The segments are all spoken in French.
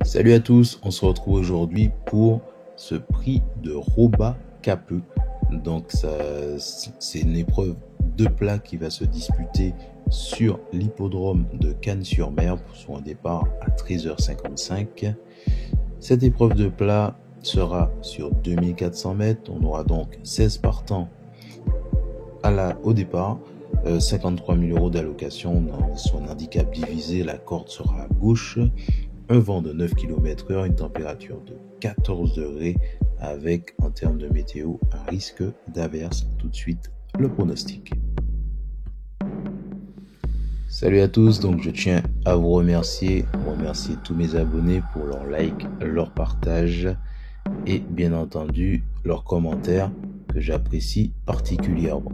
Salut à tous, on se retrouve aujourd'hui pour ce prix de Roba Capeux. Donc c'est une épreuve de plat qui va se disputer sur l'hippodrome de Cannes-sur-Mer pour un départ à 13h55. Cette épreuve de plat sera sur 2400 mètres. On aura donc 16 partants au départ. 53 000 € d'allocation, son handicap divisé, la corde sera à gauche, un vent de 9 km/h, une température de 14 degrés avec, en termes de météo, un risque d'averse. Tout de suite, le pronostic. Salut à tous, donc je tiens à vous remercier tous mes abonnés pour leur like, leur partage et bien entendu leurs commentaires que j'apprécie particulièrement.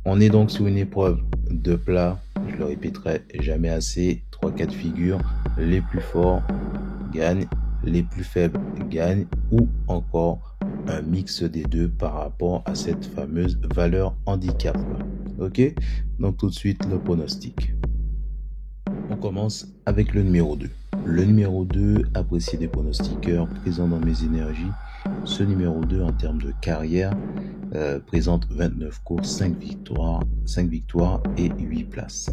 On est donc sur une épreuve de plat, je le répéterai jamais assez, 3 cas de figure, les plus forts gagnent, les plus faibles gagnent, ou encore un mix des deux par rapport à cette fameuse valeur handicap. Ok, donc tout de suite le pronostic. On commence avec le numéro 2. Le numéro 2, apprécié des pronostiqueurs, présent dans mes énergies. Ce numéro 2, en termes de carrière, présente 29 courses, 5 victoires et 8 places.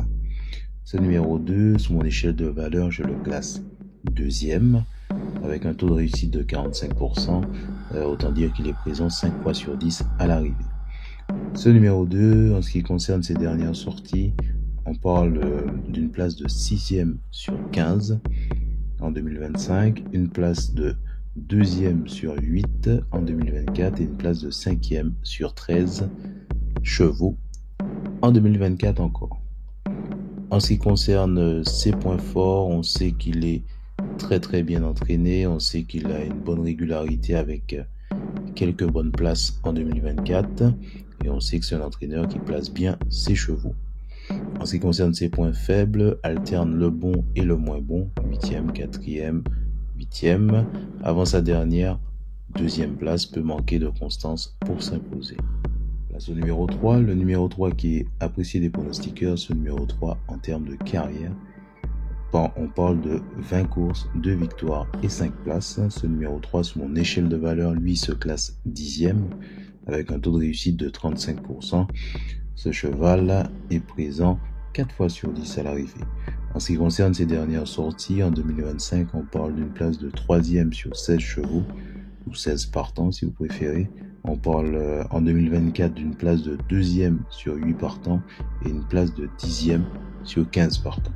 Ce numéro 2, sur mon échelle de valeur, je le classe deuxième, avec un taux de réussite de 45%. Autant dire qu'il est présent 5 fois sur 10 à l'arrivée. Ce numéro 2, en ce qui concerne ses dernières sorties, on parle d'une place de 6e sur 15 en 2025, une place de 2e sur 8 en 2024 et une place de 5e sur 13 chevaux en 2024 encore. En ce qui concerne ses points forts, on sait qu'il est très bien entraîné, on sait qu'il a une bonne régularité avec quelques bonnes places en 2024 et on sait que c'est un entraîneur qui place bien ses chevaux. En ce qui concerne ses points faibles, alterne le bon et le moins bon, 8e, 4e, 8e. Avant sa dernière, 2e place, peut manquer de constance pour s'imposer. Place au numéro 3, le numéro 3 qui est apprécié des pronostiqueurs, ce numéro 3 en termes de carrière. On parle de 20 courses, 2 victoires et 5 places. Ce numéro 3, sur mon échelle de valeur, lui se classe 10e avec un taux de réussite de 35%. Ce cheval est présent 4 fois sur 10 à l'arrivée. En ce qui concerne ses dernières sorties, en 2025, on parle d'une place de 3e sur 16 chevaux, ou 16 partants si vous préférez. On parle en 2024 d'une place de 2e sur 8 partants et une place de 10e sur 15 partants.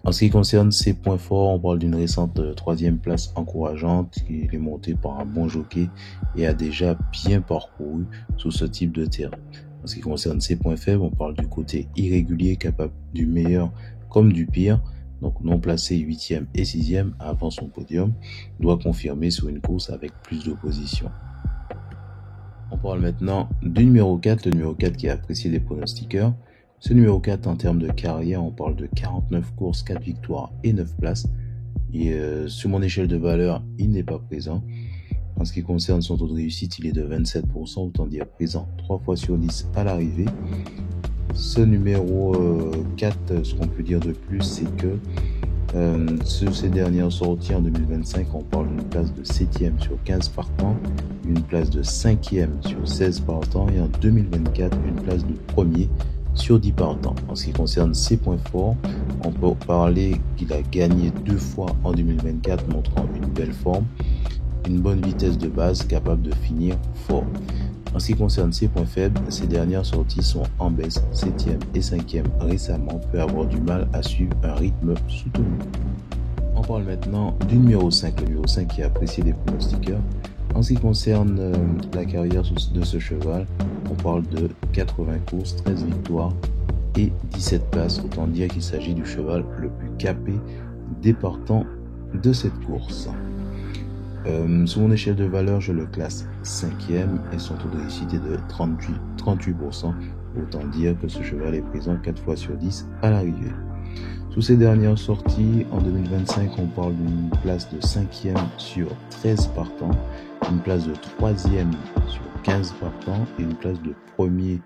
En ce qui concerne ses points forts, on parle d'une récente 3e place encourageante qui est montée par un bon jockey et a déjà bien parcouru sur ce type de terrain. En ce qui concerne ses points faibles, on parle du côté irrégulier, capable du meilleur comme du pire. Donc non placé 8e et 6e avant son podium, doit confirmer sur une course avec plus d'opposition. On parle maintenant du numéro 4, le numéro 4 qui est apprécié des pronostiqueurs. Ce numéro 4, en termes de carrière, on parle de 49 courses, 4 victoires et 9 places. Et sur mon échelle de valeur, il n'est pas présent. En ce qui concerne son taux de réussite, il est de 27%, autant dire présent 3 fois sur 10 à l'arrivée. Ce numéro 4, ce qu'on peut dire de plus, c'est que sur ses dernières sorties en 2025, on parle d'une place de 7e sur 15 partants, une place de 5e sur 16 partants et en 2024, une place de 1er sur 10 partants. En ce qui concerne ses points forts, on peut parler qu'il a gagné 2 fois en 2024, montrant une belle forme, une bonne vitesse de base, capable de finir fort. En ce qui concerne ses points faibles, ses dernières sorties sont en baisse, 7e et 5e récemment, peut avoir du mal à suivre un rythme soutenu. On parle maintenant du numéro 5, le numéro 5 qui est apprécié des pronostiqueurs. En ce qui concerne la carrière de ce cheval, on parle de 80 courses, 13 victoires et 17 places. Autant dire qu'il s'agit du cheval le plus capé des partants de cette course. Sur mon échelle de valeur, je le classe 5e et son taux de réussite est de 38%. Autant dire que ce cheval est présent 4 fois sur 10 à l'arrivée. Sous ses dernières sorties, en 2025, on parle d'une place de 5e sur 13 partants, une place de 3e sur 15 partants et une place de 1er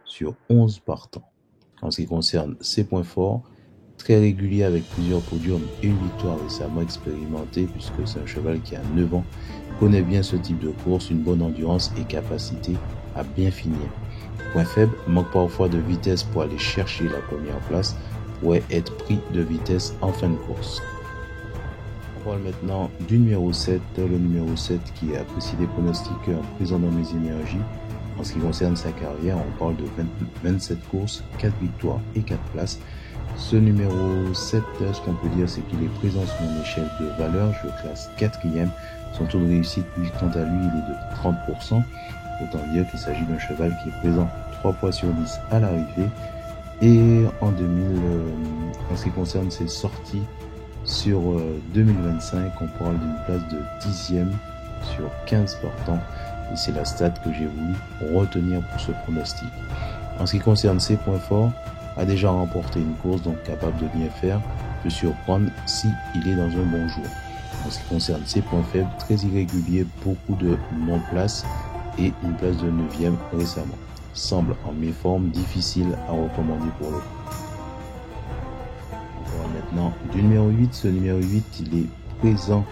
sur 11 partants. En ce qui concerne ses points forts, très régulier avec plusieurs podiums et une victoire récemment expérimentée puisque c'est un cheval qui a 9 ans, connaît bien ce type de course, une bonne endurance et capacité à bien finir. Point faible, manque parfois de vitesse pour aller chercher la première place, pourrait être pris de vitesse en fin de course. On parle maintenant du numéro 7, le numéro 7 qui est apprécié des pronostiqueurs présents dans mes énergies. En ce qui concerne sa carrière, on parle de 27 courses, 4 victoires et 4 places. Ce numéro 7, ce qu'on peut dire, c'est qu'il est présent sur une échelle de valeur. Je le classe 4e. Son taux de réussite, lui, quant à lui, il est de 30%. Autant dire qu'il s'agit d'un cheval qui est présent 3 fois sur 10 à l'arrivée. Et en ce qui concerne ses sorties sur 2025, on parle d'une place de 10e sur 15 partants. Et c'est la stat que j'ai voulu retenir pour ce pronostic. En ce qui concerne ses points forts, a déjà remporté une course, donc capable de bien faire, peut surprendre si il est dans un bon jour. En ce qui concerne ses points faibles, très irrégulier, beaucoup de non-places et une place de 9e récemment. Semble en méforme, difficile à recommander pour le coup. On parle maintenant du numéro 8. Ce numéro 8, il est présent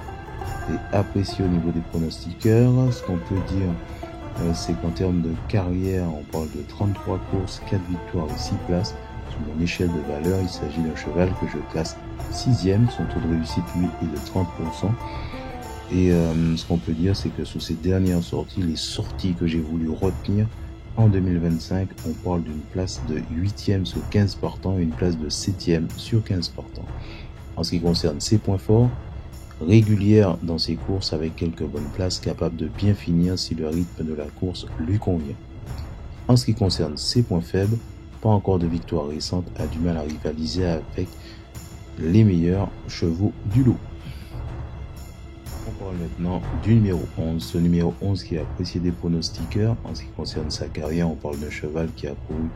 et apprécié au niveau des pronostiqueurs. Ce qu'on peut dire, c'est qu'en termes de carrière, on parle de 33 courses, 4 victoires et 6 places. Sur mon échelle de valeur, il s'agit d'un cheval que je classe 6e. Son taux de réussite, lui, est de 30%. Et ce qu'on peut dire, c'est que sur ces dernières sorties, les sorties que j'ai voulu retenir en 2025, on parle d'une place de 8e sur 15 partants et une place de 7e sur 15 partants. En ce qui concerne ses points forts, régulière dans ses courses avec quelques bonnes places, capable de bien finir si le rythme de la course lui convient. En ce qui concerne ses points faibles, pas encore de victoire récente, a du mal à rivaliser avec les meilleurs chevaux du lot. On parle maintenant du numéro 11. Ce numéro 11 qui est apprécié des pronostiqueurs. En ce qui concerne sa carrière, on parle d'un cheval qui a couru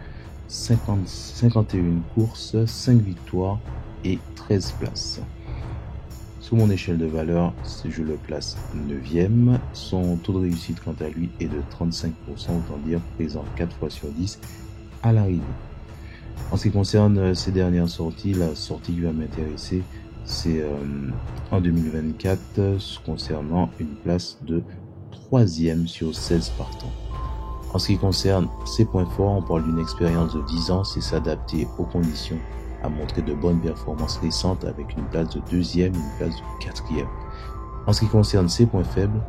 51 courses, 5 victoires et 13 places. Sous mon échelle de valeur, je le place 9e. Son taux de réussite, quant à lui, est de 35%, autant dire présent 4 fois sur 10 à l'arrivée. En ce qui concerne ses dernières sorties, la sortie qui va m'intéresser, c'est en 2024, concernant une place de 3e sur 16 partants. En ce qui concerne ses points forts, on parle d'une expérience de 10 ans, c'est s'adapter aux conditions, a montré de bonnes performances récentes avec une place de 2e et une place de 4e. En ce qui concerne ses points faibles,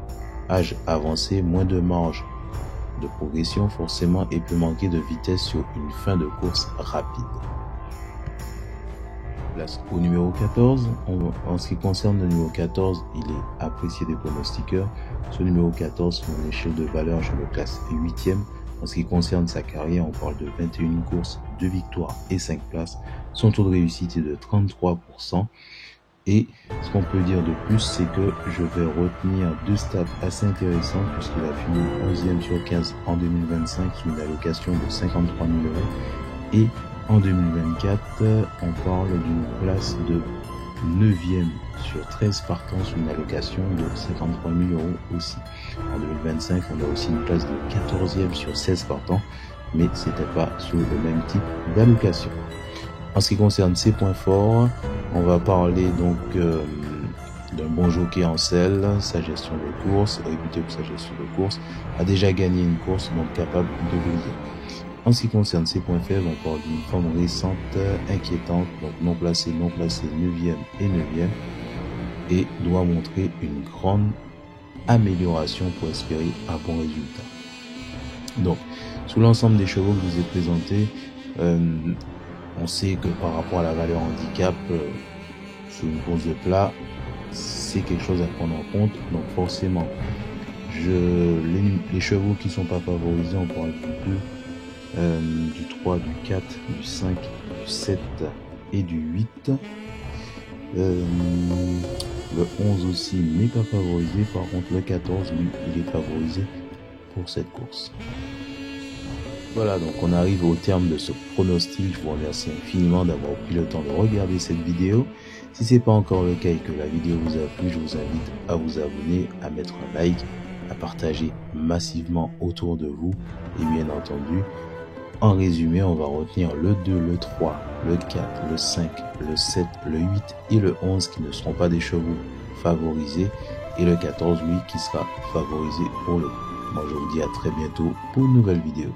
âge avancé, moins de marge de progression forcément et peut manquer de vitesse sur une fin de course rapide. Place au numéro 14. En ce qui concerne le numéro 14, il est apprécié des pronostiqueurs. Ce numéro 14, sur une échelle de valeur, je le classe 8e. En ce qui concerne sa carrière, on parle de 21 courses, 2 victoires et 5 places. Son taux de réussite est de 33%. Et ce qu'on peut dire de plus, c'est que je vais retenir 2 stats assez intéressantes puisqu'il a fini 11e sur 15 en 2025 sous une allocation de 53 000 euros. Et en 2024, on parle d'une place de 9e sur 13 partants sous une allocation de 53 000 euros aussi. En 2025, on a aussi une place de 14e sur 16 partants, mais c'était pas sur le même type d'allocation. En ce qui concerne ses points forts, on va parler donc d'un bon jockey en selle, sa gestion de course, réputé pour sa gestion de course, a déjà gagné une course, donc capable de briller. En ce qui concerne ses points faibles, on parle d'une forme récente, inquiétante, donc non placée, 9e et 9e, et doit montrer une grande amélioration pour espérer un bon résultat. Donc, sous l'ensemble des chevaux que je vous ai présentés, on sait que par rapport à la valeur handicap, sur une course de plat, c'est quelque chose à prendre en compte. Donc forcément, les chevaux qui sont pas favorisés, on parle du 2, du 3, du 4, du 5, du 7 et du 8. Le 11 aussi n'est pas favorisé. Par contre, le 14, lui, il est favorisé pour cette course. Voilà, donc on arrive au terme de ce pronostic. Je vous remercie infiniment d'avoir pris le temps de regarder cette vidéo. Si ce n'est pas encore le cas et que la vidéo vous a plu, je vous invite à vous abonner, à mettre un like, à partager massivement autour de vous et bien entendu En résumé, on va retenir le 2, le 3, le 4, le 5, le 7, le 8 et le 11 qui ne seront pas des chevaux favorisés et le 14, lui, qui sera favorisé pour le coup. Moi, je vous dis à très bientôt pour une nouvelle vidéo.